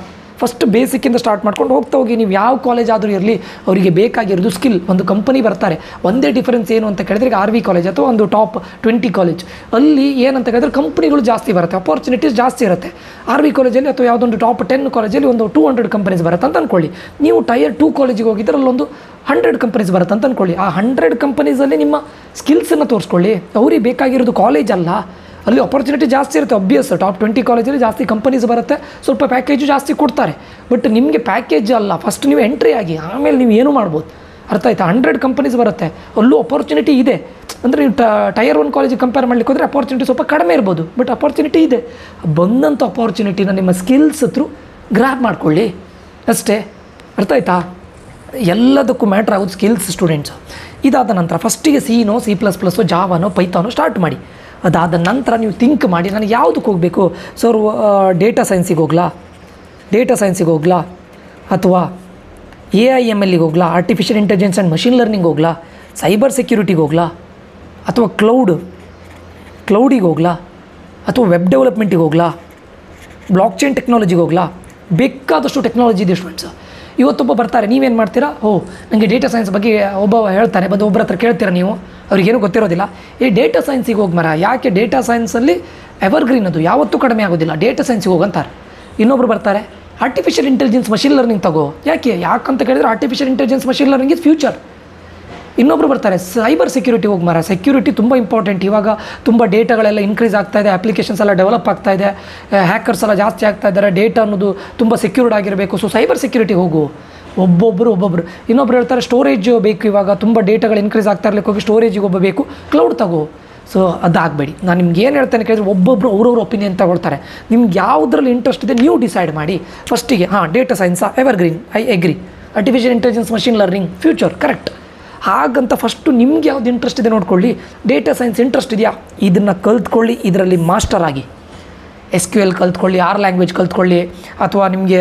ಫಸ್ಟ್ ಬೇಸಿಕ್ಕಿಂದ ಸ್ಟಾರ್ಟ್ ಮಾಡ್ಕೊಂಡು ಹೋಗ್ತಾ ಹೋಗಿ. ನೀವು ಯಾವ ಕಾಲೇಜ್ ಆದರೂ ಇರಲಿ, ಅವರಿಗೆ ಬೇಕಾಗಿರೋದು ಸ್ಕಿಲ್. ಒಂದು ಕಂಪನಿ ಬರ್ತಾರೆ, ಒಂದೇ ಡಿಫರೆನ್ಸ್ ಏನು ಅಂತ ಕೇಳಿದ್ರೆ, ಈಗ RV ಕಾಲೇಜ್ ಅಥವಾ ಒಂದು ಟಾಪ್ 20 ಕಾಲೇಜ್, ಅಲ್ಲಿ ಏನಂತ ಕೇಳಿದ್ರೆ ಕಂಪ್ನಿಗಳು ಜಾಸ್ತಿ ಬರುತ್ತೆ, ಅಪಾರ್ಚುನಿಟೀಸ್ ಜಾಸ್ತಿ ಇರುತ್ತೆ. RV ಕಾಲೇಜಲ್ಲಿ ಅಥವಾ ಯಾವುದೊಂದು ಟಾಪ್ 10 ಕಾಲೇಜಲ್ಲಿ ಒಂದು 200 ಕಂಪನೀಸ್ ಬರುತ್ತೆ ಅಂತ ಅಂದ್ಕೊಳ್ಳಿ. ನೀವು ಟೈರ್ 2 ಕಾಲೇಜಿಗೆ ಹೋಗಿದ್ರೆ ಅಲ್ಲೊಂದು 100 ಕಂಪನೀಸ್ ಬರುತ್ತೆ ಅಂತ ಅಂದ್ಕೊಳ್ಳಿ. ಆ 100 ಕಂಪನೀಸಲ್ಲಿ ನಿಮ್ಮ ಸ್ಕಿಲ್ಸನ್ನು ತೋರಿಸ್ಕೊಳ್ಳಿ. ಅವ್ರಿಗೆ ಬೇಕಾಗಿರೋದು ಕಾಲೇಜ್ ಅಲ್ಲ, ಅಲ್ಲಿ ಅಪಾರ್ಚುನಿಟಿ ಜಾಸ್ತಿ ಇರುತ್ತೆ. ಅಬ್ವಿಯಸ್, ಟಾಪ್ 20 ಕಾಲೇಜಲ್ಲಿ ಜಾಸ್ತಿ ಕಂಪನೀಸ್ ಬರುತ್ತೆ, ಸ್ವಲ್ಪ ಪ್ಯಾಕೇಜು ಜಾಸ್ತಿ ಕೊಡ್ತಾರೆ. ಬಟ್ ನಿಮಗೆ ಪ್ಯಾಕೇಜ್ ಅಲ್ಲ, ಫಸ್ಟ್ ನೀವು ಎಂಟ್ರಿ ಆಗಿ, ಆಮೇಲೆ ನೀವು ಏನು ಮಾಡ್ಬೋದು. ಅರ್ಥ ಆಯ್ತಾ? 100 ಕಂಪನೀಸ್ ಬರುತ್ತೆ, ಅಲ್ಲೂ ಅಪಾರ್ಚುನಿಟಿ ಇದೆ. ಅಂದರೆ ನೀವು ಟೈರ್ 1 ಕಾಲೇಜಿಗೆ ಕಂಪೇರ್ ಮಾಡಲಿಕ್ಕೆ ಹೋದರೆ ಅಪಾರ್ಚುನಿಟಿ ಸ್ವಲ್ಪ ಕಡಿಮೆ ಇರ್ಬೋದು, ಬಟ್ ಅಪಾರ್ಚುನಿಟಿ ಇದೆ. ಬಂದಂಥ ಅಪಾರ್ಚುನಿಟಿನ ನಿಮ್ಮ ಸ್ಕಿಲ್ಸ್ ಥ್ರೂ ಗ್ರ್ಯಾಬ್ ಮಾಡ್ಕೊಳ್ಳಿ ಅಷ್ಟೇ. ಅರ್ಥ ಆಯ್ತಾ? ಎಲ್ಲದಕ್ಕೂ ಮ್ಯಾಟ್ರ್ ಆಗೋದು ಸ್ಕಿಲ್ಸ್ ಸ್ಟೂಡೆಂಟ್ಸು. ಇದಾದ ನಂತರ ಫಸ್ಟಿಗೆ C++, ಜಾವಾನೋ, ಪೈಥಾನೋ ಸ್ಟಾರ್ಟ್ ಮಾಡಿ. ಅದಾದ ನಂತರ ನೀವು ಥಿಂಕ್ ಮಾಡಿ, ನನಗೆ ಯಾವುದಕ್ಕೆ ಹೋಗಬೇಕು ಸರ್? ಡೇಟಾ ಸೈನ್ಸಿಗೆ ಹೋಗ್ಲಾ, ಅಥವಾ AIMLಗೆ ಹೋಗ್ಲಾ, artificial intelligence and machine learning ಹೋಗ್ಲಾ, ಸೈಬರ್ ಸೆಕ್ಯೂರಿಟಿಗೆ ಹೋಗ್ಲಾ, ಅಥವಾ ಕ್ಲೌಡಿಗೆ ಹೋಗ್ಲಾ, ಅಥವಾ ವೆಬ್ ಡೆವಲಪ್ಮೆಂಟಿಗೆ ಹೋಗ್ಲಾ, ಬ್ಲಾಕ್ ಚೈನ್ ಟೆಕ್ನಾಲಜಿಗೆ ಹೋಗ್ಲಾ? ಬೇಕಾದಷ್ಟು ಟೆಕ್ನಾಲಜಿ ಇದೆ ಸ್ಟೂಡೆಂಟ್ಸ್. ಇವತ್ತೊಬ್ಬ ಬರ್ತಾರೆ, ನೀವೇನು ಮಾಡ್ತೀರಾ? ನನಗೆ ಡೇಟಾ ಸೈನ್ಸ್ ಬಗ್ಗೆ ಒಬ್ಬ ಹೇಳ್ತಾನೆ, ಬಂದು ಒಬ್ಬರ ಹತ್ರ ಕೇಳ್ತೀರಾ ನೀವು, ಅವ್ರಿಗೇನು ಗೊತ್ತಿರೋದಿಲ್ಲ. ಡೇಟಾ ಸೈನ್ಸಿಗೆ ಹೋಗಿ ಮರ, ಯಾಕೆ? ಡೇಟಾ ಸೈನ್ಸಲ್ಲಿ ಎವರ್ಗ್ರೀನ್, ಅದು ಯಾವತ್ತೂ ಕಡಿಮೆ ಆಗೋದಿಲ್ಲ, ಡೇಟಾ ಸೈನ್ಸಿಗೆ ಹೋಗಂತಾರೆ. ಇನ್ನೊಬ್ರು ಬರ್ತಾರೆ, ಆರ್ಟಿಫಿಷಿಯಲ್ ಇಂಟೆಲಿಜೆನ್ಸ್ ಮಷಿನ್ ಲರ್ನಿಂಗ್ ತಗೋ. ಯಾಕಂತ ಕೇಳಿದ್ರೆ artificial intelligence machine learning is future. ಇನ್ನೊಬ್ರು ಬರ್ತಾರೆ, ಸೈಬರ್ ಸೆಕ್ಯೂರಿಟಿ ಹೋಗಿ ಮರ, ಸೆಕ್ಯೂರಿಟಿ ತುಂಬ ಇಂಪಾರ್ಟೆಂಟ್. ಇವಾಗ ತುಂಬ ಡೇಟಾಗಳೆಲ್ಲ ಇನ್ಕ್ರೀಸ್ ಆಗ್ತಾ ಇದೆ, ಅಪ್ಲಿಕೇಶನ್ಸ್ ಎಲ್ಲ ಡೆವಲಪ್ ಆಗ್ತಾ ಇದೆ, ಹ್ಯಾಕರ್ಸ್ ಎಲ್ಲ ಜಾಸ್ತಿ ಆಗ್ತಾ ಇದ್ದಾರೆ, ಡೇಟಾ ಅನ್ನೋದು ತುಂಬ ಸೆಕ್ಯೂರ್ಡ್ ಆಗಿರಬೇಕು, ಸೊ ಸೈಬರ್ ಸೆಕ್ಯೂರಿಟಿ ಹೋಗು. ಒಬ್ಬೊಬ್ಬರು ಇನ್ನೊಬ್ರು ಹೇಳ್ತಾರೆ, ಸ್ಟೋರೇಜ್ ಬೇಕು, ಇವಾಗ ತುಂಬ ಡೇಟಾಗಳು ಇನ್ಕ್ರೀಸ್ ಆಗ್ತಾ ಇರಲಿಕ್ಕೆ ಹೋಗಿ ಸ್ಟೋರೇಜಿಗೆ ಒಬ್ಬ ಬೇಕು, ಕ್ಲೌಡ್ ತಗೋ. ಸೊ ಅದಾಗಬೇಡಿ. ನಾನು ನಿಮ್ಗೆ ಏನು ಹೇಳ್ತೇನೆ ಕೇಳಿದ್ರೆ, ಒಬ್ಬೊಬ್ಬರು ಅವ್ರವ್ರ ಒಪಿನಿಯನ್ ತಗೊಳ್ತಾರೆ. ನಿಮ್ಗೆ ಯಾವುದ್ರಲ್ಲಿ ಇಂಟ್ರೆಸ್ಟ್ ಇದೆ ನೀವು ಡಿಸೈಡ್ ಮಾಡಿ. ಫಸ್ಟಿಗೆ ಡೇಟಾ ಸೈನ್ಸಾ, evergreen, I agree. Artificial intelligence, machine learning, future, correct. ಹಾಗಂತ ಫಸ್ಟು ನಿಮ್ಗೆ ಯಾವ್ದು ಇಂಟ್ರೆಸ್ಟ್ ಇದೆ ನೋಡ್ಕೊಳ್ಳಿ. ಡೇಟಾ ಸೈನ್ಸ್ ಇಂಟ್ರೆಸ್ಟ್ ಇದೆಯಾ, ಇದನ್ನು ಕಲ್ತ್ಕೊಳ್ಳಿ, ಇದರಲ್ಲಿ ಮಾಸ್ಟರ್ ಆಗಿ. SQL ಕಲ್ತ್ಕೊಳ್ಳಿ, ಆರ್ ಲ್ಯಾಂಗ್ವೇಜ್ ಕಲ್ತ್ಕೊಳ್ಳಿ, ಅಥವಾ ನಿಮಗೆ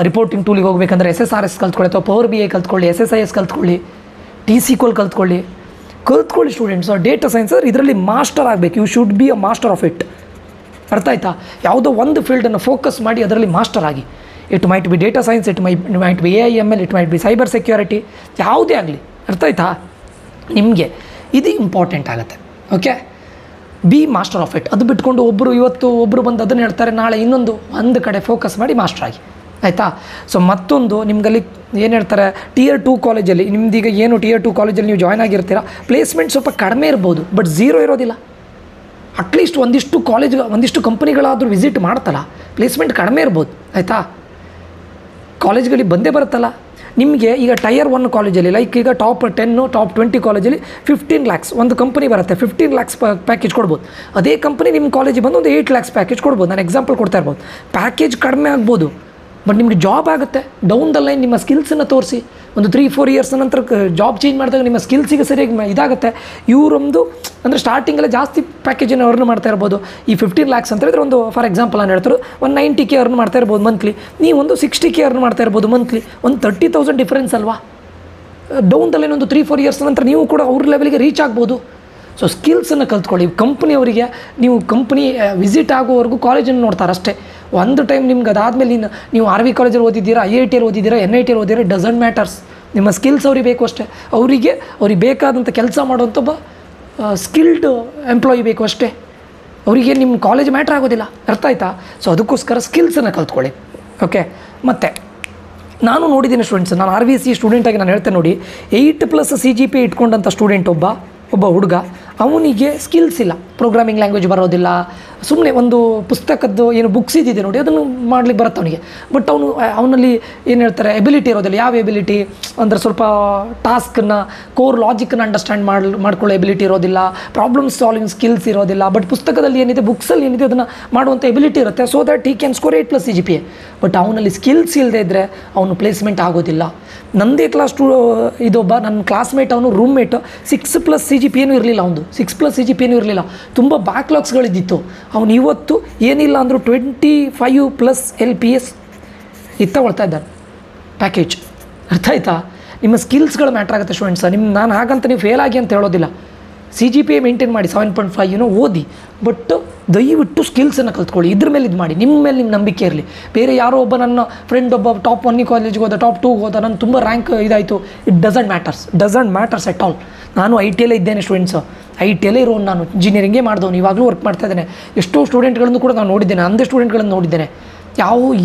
ರಿಪೋರ್ಟಿಂಗ್ ಟೂಲಿಗೆ ಹೋಗಬೇಕಂದ್ರೆ SSRS ಕಲ್ತ್ಕೊಳ್ಳಿ, ಅಥವಾ ಪವರ್ BI ಕಲ್ತ್ಕೊಳ್ಳಿ, SSIS ಕಲ್ತ್ಕೊಳ್ಳಿ, TSQL ಕಲ್ತ್ಕೊಳ್ಳಿ ಸ್ಟೂಡೆಂಟ್ಸ್. ಡೇಟಾ ಸೈನ್ಸ್ ಅಂದರೆ ಇದರಲ್ಲಿ ಮಾಸ್ಟರ್ ಆಗಬೇಕು. You should be a master of it. ಅರ್ಥ ಆಯ್ತಾ? ಯಾವುದೋ ಒಂದು ಫೀಲ್ಡನ್ನು ಫೋಕಸ್ ಮಾಡಿ ಅದರಲ್ಲಿ ಮಾಸ್ಟರ್ ಆಗಿ. It might be data science, it might be AI ML, it might be cyber security, ಯಾವುದೇ ಆಗಲಿ. ಅರ್ಥ ಆಯ್ತಾ? ನಿಮಗೆ ಇದು ಇಂಪಾರ್ಟೆಂಟ್ ಆಗುತ್ತೆ. Okay, B master of it. ಅದು ಬಿಟ್ಕೊಂಡು ಇವತ್ತು ಒಬ್ಬರು ಬಂದು ಅದನ್ನು ಹೇಳ್ತಾರೆ, ನಾಳೆ ಒಂದು ಕಡೆ ಫೋಕಸ್ ಮಾಡಿ ಮಾಸ್ಟರ್ ಆಗಿ. ಆಯಿತಾ? ಸೊ ಮತ್ತೊಂದು ನಿಮ್ಗಲ್ಲಿ ಏನು ಹೇಳ್ತಾರೆ, Tier 2 ಕಾಲೇಜಲ್ಲಿ ನಿಮ್ದೀಗ ಏನು Tier 2 ಕಾಲೇಜಲ್ಲಿ ನೀವು ಜಾಯ್ನ್ ಆಗಿರ್ತೀರ, ಪ್ಲೇಸ್ಮೆಂಟ್ ಸ್ವಲ್ಪ ಕಡಿಮೆ ಇರ್ಬೋದು, ಬಟ್ ಝೀರೋ ಇರೋದಿಲ್ಲ. ಅಟ್ಲೀಸ್ಟ್ ಒಂದಿಷ್ಟು ಕಂಪ್ನಿಗಳಾದರೂ ವಿಸಿಟ್ ಮಾಡ್ತಲ್ಲ, ಪ್ಲೇಸ್ಮೆಂಟ್ ಕಡಿಮೆ ಇರ್ಬೋದು. ಆಯಿತಾ? ಕಾಲೇಜ್ಗಳಿಗೆ ಬಂದೇ ಬರುತ್ತಲ್ಲ ನಿಮಗೆ. ಈಗ Tier 1 ಕಾಲೇಜಲ್ಲಿ ಲೈಕ್ ಈಗ ಟಾಪ್ 10 ಟಾಪ್ 20 ಕಾಲೇಜಲ್ಲಿ 15 lakhs ಒಂದು ಕಂಪನಿ ಬರುತ್ತೆ, 15 lakhs ಪ್ಯಾಕೇಜ್ ಕೊಡ್ಬೋದು. ಅದೇ ಕಂಪನಿ ನಿಮ್ಮ ಕಾಲೇಜಿಗೆ ಬಂದು ಒಂದು 8 lakhs ಪ್ಯಾಕೇಜ್ ಕೊಡ್ಬೋದು. ನಾನು ಎಕ್ಸಾಂಪಲ್ ಕೊಡ್ತಾ ಇರ್ಬೋದು. ಪ್ಯಾಕೇಜ್ ಕಡಿಮೆ ಆಗ್ಬೋದು, ಬಟ್ ನಿಮಗೆ ಜಾಬ್ ಆಗುತ್ತೆ. ಡೌನ್ ದ ಲೈನ್ ನಿಮ್ಮ ಸ್ಕಿಲ್ಸನ್ನು ತೋರಿಸಿ ಒಂದು 3-4 ಇಯರ್ಸ್ ನಂತರ ಜಾಬ್ ಚೇಂಜ್ ಮಾಡಿದಾಗ ನಿಮ್ಮ ಸ್ಕಿಲ್ಸಿಗೆ ಸರಿಯಾಗಿ ಇದಾಗುತ್ತೆ. ಇವರೊಂದು ಅಂದರೆ ಸ್ಟಾರ್ಟಿಂಗಲ್ಲೇ ಜಾಸ್ತಿ ಪ್ಯಾಕೇಜನ್ನು ಅರ್ನ್ ಮಾಡ್ತಾ ಇರ್ಬೋದು. ಈ 15 lakhs ಅಂತ ಹೇಳಿದ್ರೆ ಒಂದು ಫಾರ್ ಎಕ್ಸಾಂಪಲ್ ನಾನು ಹೇಳ್ತಾರೆ ಒಂದು 90K ಅರ್ನ್ ಮಾಡ್ತಾ ಇರ್ಬೋದು ಮಂತ್ಲಿ, ನೀವು ಒಂದು 60K ಅರ್ನ್ ಮಾಡ್ತಾ ಇರ್ಬೋದು ಮಂತ್ಲಿ. ಒಂದು 30,000 ಡಿಫ್ರೆನ್ಸ್ ಅಲ್ವಾ? ಡೌನ್ ದ ಲೈನ್ ಒಂದು 3-4 ಇಯರ್ಸ್ ನಂತರ ನೀವು ಕೂಡ ಅವ್ರ ಲೆವೆಲ್ಗೆ ರೀಚ್ ಆಗ್ಬೋದು. ಸೊ ಸ್ಕಿಲ್ಸನ್ನು ಕಲ್ತ್ಕೊಳ್ಳಿ. ಕಂಪ್ನಿಯವರಿಗೆ ನೀವು ಕಂಪ್ನಿ ವಿಸಿಟ್ ಆಗೋವರೆಗೂ ಕಾಲೇಜನ್ನು ನೋಡ್ತಾರೆ ಅಷ್ಟೇ. ಒಂದು ಟೈಮ್ ನಿಮ್ಗೆ ಅದಾದಮೇಲೆ ನೀವು RV ಕಾಲೇಜಲ್ಲಿ ಓದಿದ್ದೀರಾ, IITಯಲ್ಲಿ ಓದಿದ್ದೀರಾ, NITಯಲ್ಲಿ ಓದಿದ್ದೀರಾ, ಡಸಂಟ್ ಮ್ಯಾಟರ್ಸ್. ನಿಮ್ಮ ಸ್ಕಿಲ್ಸ್ ಅವ್ರಿಗೆ ಬೇಕು ಅಷ್ಟೇ. ಅವ್ರಿಗೆ ಬೇಕಾದಂಥ ಕೆಲಸ ಮಾಡೋಂಥ ಒಬ್ಬ ಸ್ಕಿಲ್ಡ್ ಎಂಪ್ಲಾಯಿ ಬೇಕು ಅಷ್ಟೇ. ಅವರಿಗೆ ನಿಮ್ಮ ಕಾಲೇಜ್ ಮ್ಯಾಟ್ರ್ ಆಗೋದಿಲ್ಲ. ಅರ್ಥ ಆಯ್ತಾ? ಸೊ ಅದಕ್ಕೋಸ್ಕರ ಸ್ಕಿಲ್ಸನ್ನು ಕಲ್ತ್ಕೊಳ್ಳಿ. ಓಕೆ, ಮತ್ತು ನಾನು ನೋಡಿದ್ದೀನಿ ಸ್ಟೂಡೆಂಟ್ಸ್, ನಾನು RVC ಸ್ಟೂಡೆಂಟಾಗಿ ನಾನು ಹೇಳ್ತೇನೆ ನೋಡಿ, 8+ CGPA ಇಟ್ಕೊಂಡಂಥ ಸ್ಟೂಡೆಂಟ್ ಒಬ್ಬ ಹುಡುಗ, ಅವನಿಗೆ ಸ್ಕಿಲ್ಸ್ ಇಲ್ಲ, ಪ್ರೋಗ್ರಾಮಿಂಗ್ ಲ್ಯಾಂಗ್ವೇಜ್ ಬರೋದಿಲ್ಲ, ಸುಮ್ಮನೆ ಒಂದು ಪುಸ್ತಕದ್ದು ಏನು ಬುಕ್ಸ್ ಇದ್ದಿದೆ ನೋಡಿ ಅದನ್ನು ಮಾಡ್ಲಿಕ್ಕೆ ಬರುತ್ತೆ ಅವನಿಗೆ. ಬಟ್ ಅವನಲ್ಲಿ ಏನು ಹೇಳ್ತಾರೆ ಎಬಿಲಿಟಿ ಇರೋದಿಲ್ಲ. ಯಾವ ಎಬಿಲಿಟಿ ಅಂದರೆ ಸ್ವಲ್ಪ ಟಾಸ್ಕನ್ನು ಕೋರ್ ಲಾಜಿಕನ್ನು ಅಂಡರ್ಸ್ಟ್ಯಾಂಡ್ ಮಾಡ್ಕೊಳ್ಳೋ ಎಬಿಲಿಟಿ ಇರೋದಿಲ್ಲ, ಪ್ರಾಬ್ಲಮ್ ಸಾಲ್ವಿಂಗ್ ಸ್ಕಿಲ್ಸ್ ಇರೋದಿಲ್ಲ. ಬಟ್ ಪುಸ್ತಕದಲ್ಲಿ ಏನಿದೆ, ಬುಕ್ಸಲ್ಲಿ ಏನಿದೆ ಅದನ್ನು ಮಾಡುವಂಥ ಎಬಿಲಿಟಿ ಇರುತ್ತೆ. So that he can score 8+ CGPA. But ಅವನಲ್ಲಿ ಸ್ಕಿಲ್ಸ್ ಇಲ್ಲದೆ ಇದ್ದರೆ ಅವನು ಪ್ಲೇಸ್ಮೆಂಟ್ ಆಗೋದಿಲ್ಲ. ನಂದೇ ಇದೊಬ್ಬ ನನ್ನ ಕ್ಲಾಸ್ಮೇಟ್, ಅವನು ರೂಮ್ಮೇಟ್, 6+ CGPA ಇರಲಿಲ್ಲ, ಅವನು 6+ CGPA ಇರಲಿಲ್ಲ, ತುಂಬ ಬ್ಯಾಕ್ಲಾಗ್ಸ್ಗಳಿದ್ದಿತ್ತು. ಅವನು ಇವತ್ತು ಏನಿಲ್ಲ ಅಂದರೂ 25+ LPS ತಗೊಳ್ತಾ ಇದ್ದಾನೆ ಪ್ಯಾಕೇಜ್. ಅರ್ಥ ಆಯ್ತಾ? ನಿಮ್ಮ ಸ್ಕಿಲ್ಸ್ಗಳು ಮ್ಯಾಟ್ರ್ ಆಗುತ್ತೆ ಸ್ಟೂಡೆಂಟ್ಸ. ನಾನು ಹಾಗಂತ ನೀವು ಫೇಲ್ ಆಗಿ ಅಂತ ಹೇಳೋದಿಲ್ಲ. CGPA ಮೇಂಟೈನ್ ಮಾಡಿ 7.5 ಓದಿ, ಬಟ್ ದಯವಿಟ್ಟು ಸ್ಕಿಲ್ಸನ್ನು ಕಲ್ತ್ಕೊಳ್ಳಿ. ಇದ್ರ ಮೇಲೆ ಇದು ಮಾಡಿ, ನಿಮ್ಮ ಮೇಲೆ ನಿಮ್ಮ ನಂಬಿಕೆ ಇರಲಿ. ಬೇರೆ ಯಾರೋ ಒಬ್ಬ ನನ್ನ ಫ್ರೆಂಡ್ ಒಬ್ಬ ಟಾಪ್ 1 ಕಾಲೇಜ್ಗೆ ಹೋದ, ಟಾಪ್ 2 ಹೋದ, ನಾನು ತುಂಬ ರ್ಯಾಂಕ್ ಇದಾಯಿತು, it doesn't matters at all. ನಾನು ITಯಲ್ಲೇ ಇದ್ದೇನೆ ಸ್ಟೂಡೆಂಟ್ಸು, ITಯಲ್ಲೇ ಇರೋನು, ನಾನು ಇಂಜಿನಿಯರಿಂಗೇ ಮಾಡಿದವನು, ಇವಾಗಲೂ ವರ್ಕ್ ಮಾಡ್ತಾ ಇದ್ದೇನೆ. ಎಷ್ಟೋ ಸ್ಟೂಡೆಂಟ್ಗಳನ್ನು ಕೂಡ ನಾನು ನೋಡಿದ್ದೇನೆ, ಅಂದೇ ಸ್ಟೂಡೆಂಟ್ಗಳನ್ನು ನೋಡಿದ್ದೇನೆ.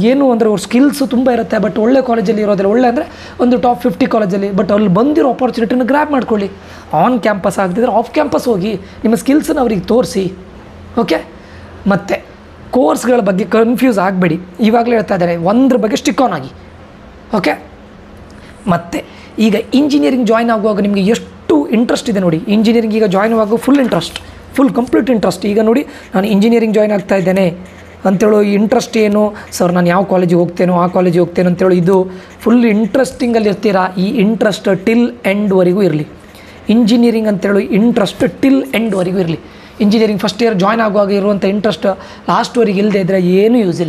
ಏನು ಅಂದರೆ ಅವ್ರ ಸ್ಕಿಲ್ಸು ತುಂಬ ಇರುತ್ತೆ, ಬಟ್ ಒಳ್ಳೆ ಕಾಲೇಜಲ್ಲಿ ಇರೋದಿಲ್ಲ. ಒಳ್ಳೆ ಅಂದರೆ ಒಂದು ಟಾಪ್ 50 ಕಾಲೇಜಲ್ಲಿ, ಬಟ್ ಅಲ್ಲಿ ಬಂದಿರೋ ಆಪರ್ಚುನಿಟಿನ ಗ್ರ್ಯಾಬ್ ಮಾಡ್ಕೊಳ್ಳಿ. ಆನ್ ಕ್ಯಾಂಪಸ್ ಆಗ್ತಿದ್ರೆ ಆಫ್ ಕ್ಯಾಂಪಸ್ ಹೋಗಿ ನಿಮ್ಮ ಸ್ಕಿಲ್ಸನ್ನು ಅವ್ರಿಗೆ ತೋರಿಸಿ. ಓಕೆ, ಮತ್ತು ಕೋರ್ಸ್ಗಳ ಬಗ್ಗೆ ಕನ್ಫ್ಯೂಸ್ ಆಗಬೇಡಿ, ಇವಾಗಲೇ ಹೇಳ್ತಾ ಇದ್ದಾರೆ, ಒಂದ್ರ ಬಗ್ಗೆ ಸ್ಟಿಕ್ ಆನ್ ಆಗಿ. ಓಕೆ, ಮತ್ತು ಈಗ ಇಂಜಿನಿಯರಿಂಗ್ ಜಾಯ್ನ್ ಆಗುವಾಗ ನಿಮಗೆ ಎಷ್ಟು ಇಂಟ್ರೆಸ್ಟ್ ಇದೆ ನೋಡಿ. ಇಂಜಿನಿಯರಿಂಗ್ ಈಗ ಜಾಯ್ನ್ ಆಗುವಾಗ ಫುಲ್ ಕಂಪ್ಲೀಟ್ ಇಂಟ್ರೆಸ್ಟ್. ಈಗ ನೋಡಿ, ನಾನು ಇಂಜಿನಿಯರಿಂಗ್ ಜಾಯ್ನ್ ಆಗ್ತಾ ಇದ್ದೇನೆ ಅಂತೇಳೋ ಈ ಇಂಟ್ರೆಸ್ಟ್ ಏನು ಸರ್, ನಾನು ಯಾವ ಕಾಲೇಜಿಗೆ ಹೋಗ್ತೇನೋ ಆ ಕಾಲೇಜಿಗೆ ಹೋಗ್ತೇನೋ ಅಂತೇಳಿ ಇದು ಫುಲ್ ಇಂಟ್ರೆಸ್ಟಿಂಗಲ್ಲಿ ಇರ್ತೀರಾ. ಈ ಇಂಟ್ರೆಸ್ಟ್ ಟಿಲ್ ಎಂಡ್ವರೆಗೂ ಇರಲಿ. ಇಂಜಿನಿಯರಿಂಗ್ ಅಂತೇಳಿ ಇಂಟ್ರೆಸ್ಟ್ ಟಿಲ್ ಎಂಡ್ವರೆಗೂ ಇರಲಿ. ಇಂಜಿನಿಯರಿಂಗ್ ಫಸ್ಟ್ ಇಯರ್ ಜಾಯ್ನ್ ಆಗುವಾಗ ಇರುವಂಥ ಇಂಟ್ರೆಸ್ಟ್ ಲಾಸ್ಟ್ವರೆಗೆ ಇಲ್ಲದೆ ಇದ್ದರೆ ಏನೂ ಯೂಸ್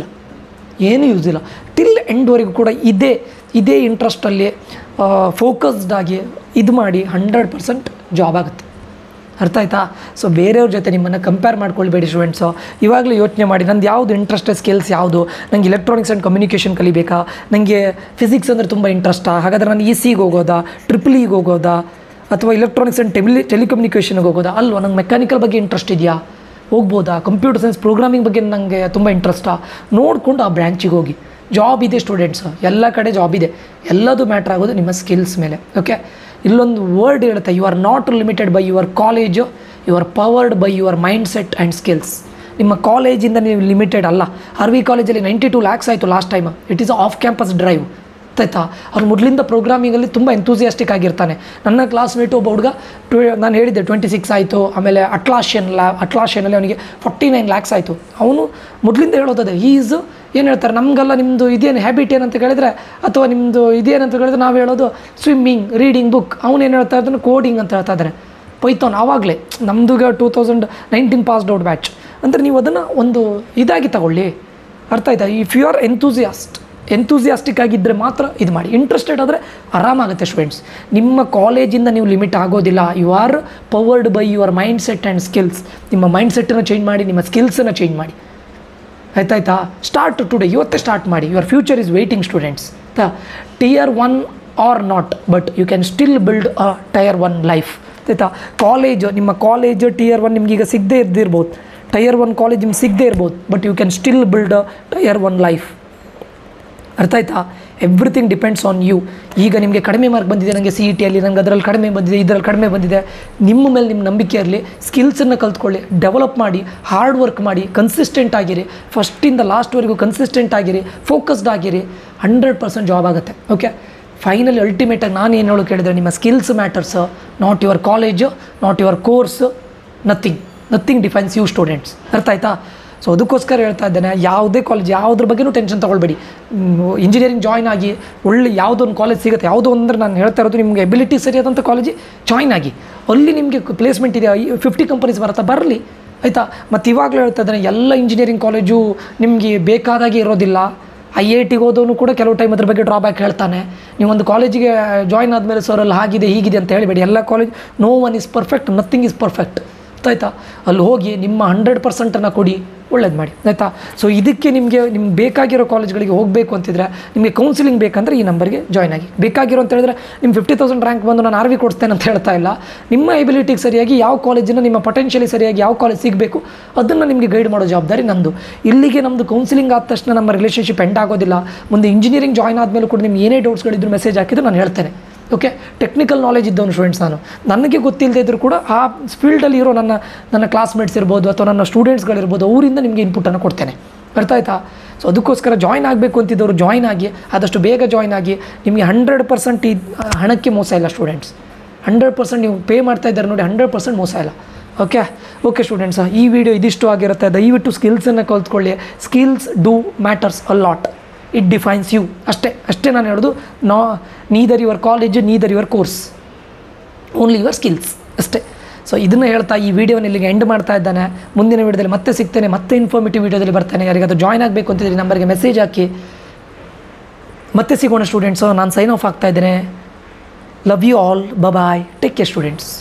ಇಲ್ಲ. ಟಿಲ್ ಎಂಡ್ವರೆಗೂ ಕೂಡ ಇದೇ ಇಂಟ್ರೆಸ್ಟಲ್ಲಿ ಫೋಕಸ್ಡ್ ಆಗಿ ಇದು ಮಾಡಿ 100% ಜಾಬ್ ಆಗುತ್ತೆ. ಅರ್ಥ ಆಯ್ತಾ? ಸೊ ಬೇರೆಯವ್ರ ಜೊತೆ ನಿಮ್ಮನ್ನು ಕಂಪೇರ್ ಮಾಡ್ಕೊಳ್ಬೇಡಿ ಸ್ಟೂಡೆಂಟ್ಸು. ಇವಾಗಲೇ ಯೋಚನೆ ಮಾಡಿ, ನಂದು ಯಾವುದು ಇಂಟ್ರೆಸ್ಟೆಡ್ ಸ್ಕಿಲ್ಸ್ ಯಾವುದು. ನನಗೆ ಎಲೆಕ್ಟ್ರಾನಿಕ್ಸ್ ಆ್ಯಂಡ್ ಕಮ್ಯುನಿಕೇಷನ್ ಕಲಿಬೇಕಾ, ನನಗೆ ಫಿಸಿಕ್ಸ್ ಅಂದರೆ ತುಂಬ ಇಂಟ್ರೆಸ್ಟಾ, ಹಾಗಾದರೆ ನಾನು ECಗೆ ಹೋಗೋದಾ, EEEಗೆ ಹೋಗೋದಾ, ಅಥವಾ ಎಲೆಕ್ಟ್ರಾನಿಕ್ಸ್ ಆ್ಯಂಡ್ ಟೆಲಿಕಮ್ಯುನಿಕೇಷನ್ಗೆ ಹೋಗೋದಾ? ಅಲ್ವಾ, ನಂಗೆ ಮೆಕ್ಯಾನಿಕಲ್ ಬಗ್ಗೆ ಇಂಟ್ರೆಸ್ಟ್ ಇದೆಯಾ, ಹೋಗ್ಬೋದಾ? ಕಂಪ್ಯೂಟರ್ ಸೈನ್ಸ್ ಪ್ರೋಗ್ರಾಮಿಂಗ್ ಬಗ್ಗೆ ನನಗೆ ತುಂಬ ಇಂಟ್ರೆಸ್ಟಾ, ನೋಡಿಕೊಂಡು ಆ ಬ್ರ್ಯಾಂಚಿಗೆ ಹೋಗಿ. ಜಾಬ್ ಇದೆ ಸ್ಟೂಡೆಂಟ್ಸ್, ಎಲ್ಲ ಕಡೆ ಜಾಬ್ ಇದೆ. ಎಲ್ಲದು ಮ್ಯಾಟ್ರ್ ಆಗೋದು ನಿಮ್ಮ ಸ್ಕಿಲ್ಸ್ ಮೇಲೆ. ಓಕೆ, ಇಲ್ಲೊಂದು ವರ್ಡ್ ಹೇಳುತ್ತೆ, you are not limited by your college, you are powered by your mindset and skills. ನಿಮ್ಮ ಕಾಲೇಜಿಂದ ನೀವು ಲಿಮಿಟೆಡ್ ಅಲ್ಲ. RV ಕಾಲೇಜಲ್ಲಿ 92 lakhs ಆಯಿತು last time. It is of campus drive. ಆಯ್ತಾ? ಅವ್ರು ಮೊದಲಿಂದ ಪ್ರೋಗ್ರಾಮಿಂಗಲ್ಲಿ ತುಂಬ ಎಂತೂಸಿಯಾಸ್ಟಿಕ್ ಆಗಿರ್ತಾನೆ. ನನ್ನ ಕ್ಲಾಸ್ಮೇಟು ಒಬ್ಬ ಹುಡುಗ, ನಾನು ಹೇಳಿದ್ದೆ 26 ಆಯಿತು. ಆಮೇಲೆ ಅಟ್ಲಾಶಿಯನಲ್ಲಿ ಅವನಿಗೆ 49 lakhs ಆಯಿತು. ಅವನು ಮೊದಲಿಂದ ಹೇಳೋದದೆ, ಏನು ಹೇಳ್ತಾರೆ, ನಮಗೆಲ್ಲ ನಿಮ್ಮದು ಇದೇನು ಹ್ಯಾಬಿಟ್ ಏನಂತ ಕೇಳಿದರೆ, ಅಥವಾ ನಿಮ್ಮದು ಇದೇನಂತ ಕೇಳಿದ್ರೆ ನಾವು ಹೇಳೋದು ಸ್ವಿಮ್ಮಿಂಗ್, ರೀಡಿಂಗ್ ಬುಕ್. ಅವನೇನು ಹೇಳ್ತಾ ಇದ್ದಾನೆ, ಕೋಡಿಂಗ್ ಅಂತ ಹೇಳ್ತಾ ಇದ್ದಾರೆ, ಪೈಥಾನ್. ಆವಾಗಲೇ ನಮ್ಮದು 2019 ಪಾಸ್ಡ್ ಔಟ್ ಬ್ಯಾಚ್. ಅಂದರೆ ನೀವು ಅದನ್ನು ಒಂದು ಇದಾಗಿ ತಗೊಳ್ಳಿ. ಅರ್ಥ ಆಯ್ತಾ? ಇಫ್ ಯು ಆರ್ ಎಂತೂಸಿಯಾಸ್ಟಿಕ್ ಆಗಿದ್ದರೆ ಮಾತ್ರ ಇದು ಮಾಡಿ. ಇಂಟ್ರೆಸ್ಟೆಡ್ ಆದರೆ ಆರಾಮಾಗುತ್ತೆ ಸ್ಟೂಡೆಂಟ್ಸ್. ನಿಮ್ಮ ಕಾಲೇಜಿಂದ ನೀವು ಲಿಮಿಟ್ ಆಗೋದಿಲ್ಲ. You are powered by your mindset and skills. ನಿಮ್ಮ ಮೈಂಡ್ ಸೆಟ್ಟನ್ನು ಚೇಂಜ್ ಮಾಡಿ, ನಿಮ್ಮ ಸ್ಕಿಲ್ಸನ್ನು ಚೇಂಜ್ ಮಾಡಿ. ಆಯ್ತಾಯ್ತಾ? ಸ್ಟಾರ್ಟ್ ಟುಡೇ, ಇವತ್ತೇ ಸ್ಟಾರ್ಟ್ ಮಾಡಿ. Your future is waiting students. Tier 1 or not, but you can still build a Tier 1 life. ಆಯ್ತಾ? ಕಾಲೇಜ್, ನಿಮ್ಮ ಕಾಲೇಜ್ Tier 1 ನಿಮ್ಗೆ ಈಗ ಸಿಗದೇ ಇರ್ಬೋದು, Tier 1 ಕಾಲೇಜ್ ನಿಮ್ಗೆ ಸಿಗದೇ ಇರ್ಬೋದು, but you can still build a Tier 1 life. ಅರ್ಥ ಆಯ್ತಾ? Everything depends on you. ಈಗ ನಿಮಗೆ ಕಡಿಮೆ ಮಾರ್ಕ್ ಬಂದಿದೆ, ನನಗೆ CET ಅಲ್ಲಿ ನನಗೆ ಅದರಲ್ಲಿ ಕಡಿಮೆ ಬಂದಿದೆ, ಇದರಲ್ಲಿ ಕಡಿಮೆ ಬಂದಿದೆ, ನಿಮ್ಮ ಮೇಲೆ ನಿಮ್ಮ ನಂಬಿಕೆ ಇರಲಿ. ಸ್ಕಿಲ್ಸನ್ನು ಕಲ್ತ್ಕೊಳ್ಳಿ, ಡೆವಲಪ್ ಮಾಡಿ, ಹಾರ್ಡ್ ವರ್ಕ್ ಮಾಡಿ, ಕನ್ಸಿಸ್ಟೆಂಟ್ ಆಗಿರಿ. ಫಸ್ಟಿಂದ ಲಾಸ್ಟ್ವರೆಗೂ ಕನ್ಸಿಸ್ಟೆಂಟ್ ಆಗಿರಿ, ಫೋಕಸ್ಡ್ ಆಗಿರಿ. 100% ಜಾಬ್ ಆಗುತ್ತೆ. ಓಕೆ, ಫೈನಲಿ ಅಲ್ಟಿಮೇಟಾಗಿ ನಾನು ಏನು ಹೇಳೋಕೆ ಹೇಳಿದ್ರೆ, ನಿಮ್ಮ skills matters, not your college, not your course, nothing defines you students. ಅರ್ಥ ಆಯ್ತಾ? ಸೊ ಅದಕ್ಕೋಸ್ಕರ ಹೇಳ್ತಾ ಇದ್ದೇನೆ, ಯಾವುದೇ ಕಾಲೇಜ್ ಯಾವುದ್ರ ಬಗ್ಗೆನೂ ಟೆನ್ಷನ್ ತೊಗೊಳ್ಬೇಡಿ. ಇಂಜಿನಿಯರಿಂಗ್ ಜಾಯ್ನ್ ಆಗಿ ಒಳ್ಳೆ ಯಾವುದೋ ಒಂದು ಕಾಲೇಜ್ ಸಿಗುತ್ತೆ, ಯಾವುದೋ ಅಂದರೆ ನಾನು ಹೇಳ್ತಾ ಇರೋದು ನಿಮಗೆ ಎಬಿಲಿಟಿ ಸರಿಯಾದಂಥ ಕಾಲೇಜಿಗೆ ಜಾಯ್ನ್ ಆಗಿ, ಅಲ್ಲಿ ನಿಮಗೆ ಪ್ಲೇಸ್ಮೆಂಟ್ ಇದೆ, 50 ಕಂಪನೀಸ್ ಬರುತ್ತಾ, ಬರಲಿ. ಆಯಿತಾ? ಮತ್ತು ಇವಾಗಲೂ ಹೇಳ್ತಾ ಇದ್ದೇನೆ, ಎಲ್ಲ ಇಂಜಿನಿಯರಿಂಗ್ ಕಾಲೇಜು ನಿಮಗೆ ಬೇಕಾದಾಗೆ ಇರೋದಿಲ್ಲ. IIT ಹೋದವನು ಕೂಡ ಕೆಲವು ಟೈಮ್ ಅದ್ರ ಬಗ್ಗೆ ಡ್ರಾಬ್ಯಾಕ್ ಹೇಳ್ತಾನೆ. ನೀವೊಂದು ಕಾಲೇಜಿಗೆ ಜಾಯ್ನ್ ಆದಮೇಲೆ ಸರ್ ಅಲ್ಲಿ ಹಾಗಿದೆ ಹೀಗಿದೆ ಅಂತ ಹೇಳಿಬೇಡಿ. ಎಲ್ಲ college, no one is perfect, nothing is perfect. ಆಯಿತಾ? ಅಲ್ಲಿ ಹೋಗಿ ನಿಮ್ಮ 100%ಅನ್ನು ಕೊಡಿ, ಒಳ್ಳೇದು ಮಾಡಿ. ಆಯಿತಾ? ಸೊ ಇದಕ್ಕೆ ನಿಮಗೆ ಬೇಕಾಗಿರೋ ಕಾಲೇಜ್ಗಳಿಗೆ ಹೋಗಬೇಕು ಅಂತಿದ್ರೆ, ನಿಮಗೆ ಕೌನ್ಸಿಲಿಂಗ್ ಬೇಕಂದರೆ ಈ ನಂಬರ್ಗೆ ಜಾಯ್ನ್ ಆಗಿ. ಬೇಕಾಗಿರೋ ಅಂತ ಹೇಳಿದ್ರೆ ನಿಮ್ಮ 50,000 ರ್ಯಾಂಕ್ ಬಂದು ನಾನು RV ಕೊಡ್ತೇನೆ ಅಂತ ಹೇಳ್ತಾ ಇಲ್ಲ. ನಿಮ್ಮ ಎಬಿಲಿಟಿಗೆ ಸರಿಯಾಗಿ ಯಾವ ಕಾಲೇಜಿನ, ನಿಮ್ಮ ಪೊಟೆನ್ಷಿಯಲಿ ಸರಿಯಾಗಿ ಯಾವ ಕಾಲೇಜ್ ಸಿಗಬೇಕು ಅದನ್ನು ನಿಮಗೆ ಗೈಡ್ ಮಾಡೋ ಜವಾಬ್ದಾರಿ ನಂದು. ಇಲ್ಲಿಗೆ ನಮ್ಮದು ಕೌನ್ಸಿಲಿಂಗ್ ಆದ ತಕ್ಷಣ ನಮ್ಮ ರಿಲೇಷನ್ಶಿಪ್ ಎಂಡ್ ಆಗೋದಿಲ್ಲ. ಮುಂದೆ ಇಂಜಿನಿಯರಿಂಗ್ ಜಾಯ್ನ್ ಆದಮೇಲೆ ಕೂಡ ನಿಮ್ಗೆ ಏನೇ ಡೌಟ್ಸ್ಗಳಿದ್ರು ಮೆಸೇಜ್ ಹಾಕಿದ್ರು ನಾನು ಹೇಳ್ತೇನೆ. ಓಕೆ, ಟೆಕ್ನಿಕಲ್ ನಾಲೆಜ್ ಇದ್ದವನು ಸ್ಟೂಡೆಂಟ್ಸ್ ನಾನು. ನನಗೆ ಗೊತ್ತಿಲ್ಲದೆ ಇದ್ದರೂ ಕೂಡ ಆ ಫೀಲ್ಡಲ್ಲಿ ಇರೋ ನನ್ನ ಕ್ಲಾಸ್ಮೇಟ್ಸ್ ಇರ್ಬೋದು ಅಥವಾ ನನ್ನ ಸ್ಟೂಡೆಂಟ್ಸ್ಗಳಿರ್ಬೋದು, ಅವರಿಂದ ನಿಮಗೆ ಇನ್ಪುಟನ್ನು ಕೊಡ್ತೇನೆ. ಅರ್ಥ ಆಯ್ತಾ? ಸೊ ಅದಕ್ಕೋಸ್ಕರ ಜಾಯ್ನ್ ಆಗಬೇಕು ಅಂತಿದ್ದವರು ಜಾಯ್ನ್ ಆಗಿ, ಆದಷ್ಟು ಬೇಗ ಜಾಯ್ನ್ ಆಗಿ. ನಿಮಗೆ 100% ಈ ಹಣಕ್ಕೆ ಮೋಸ ಇಲ್ಲ ಸ್ಟೂಡೆಂಟ್ಸ್. 100% ನೀವು ಪೇ ಮಾಡ್ತಾ ಇದ್ದಾರೆ ನೋಡಿ, 100% ಮೋಸ ಇಲ್ಲ. ಓಕೆ ಸ್ಟೂಡೆಂಟ್ಸ್, ಈ ವಿಡಿಯೋ ಇದಿಷ್ಟು ಆಗಿರುತ್ತೆ. ದಯವಿಟ್ಟು ಸ್ಕಿಲ್ಸನ್ನು ಕಲ್ತ್ಕೊಳ್ಳಿ. Skills do matters a lot. It defines you. ಅಷ್ಟೇ ನಾನು ಹೇಳೋದು. Neither your college, neither your course, only your skills ಅಷ್ಟೇ. ಸೊ ಇದನ್ನು ಹೇಳ್ತಾ ಈ ವಿಡಿಯೋನ ಇಲ್ಲಿಗೆ ಎಂಡ್ ಮಾಡ್ತಾ ಇದ್ದಾನೆ. ಮುಂದಿನ ವಿಡಿಯೋದಲ್ಲಿ ಮತ್ತೆ ಸಿಗ್ತೇನೆ, ಮತ್ತೆ ಇನ್ಫಾರ್ಮೇಟಿವ್ ವಿಡಿಯೋದಲ್ಲಿ ಬರ್ತೇನೆ. ಯಾರಿಗಾದ್ರೂ ಜಾಯ್ನ್ ಆಗಬೇಕು ಅಂತಿದ್ರೆ ನಂಬರ್ಗೆ ಮೆಸೇಜ್ ಹಾಕಿ. ಮತ್ತೆ ಸಿಗೋಣ ಸ್ಟೂಡೆಂಟ್ಸು. ನಾನು ಸೈನ್ ಆಫ್ ಆಗ್ತಾ ಇದ್ದೇನೆ. Love you all. Bye. Take care students.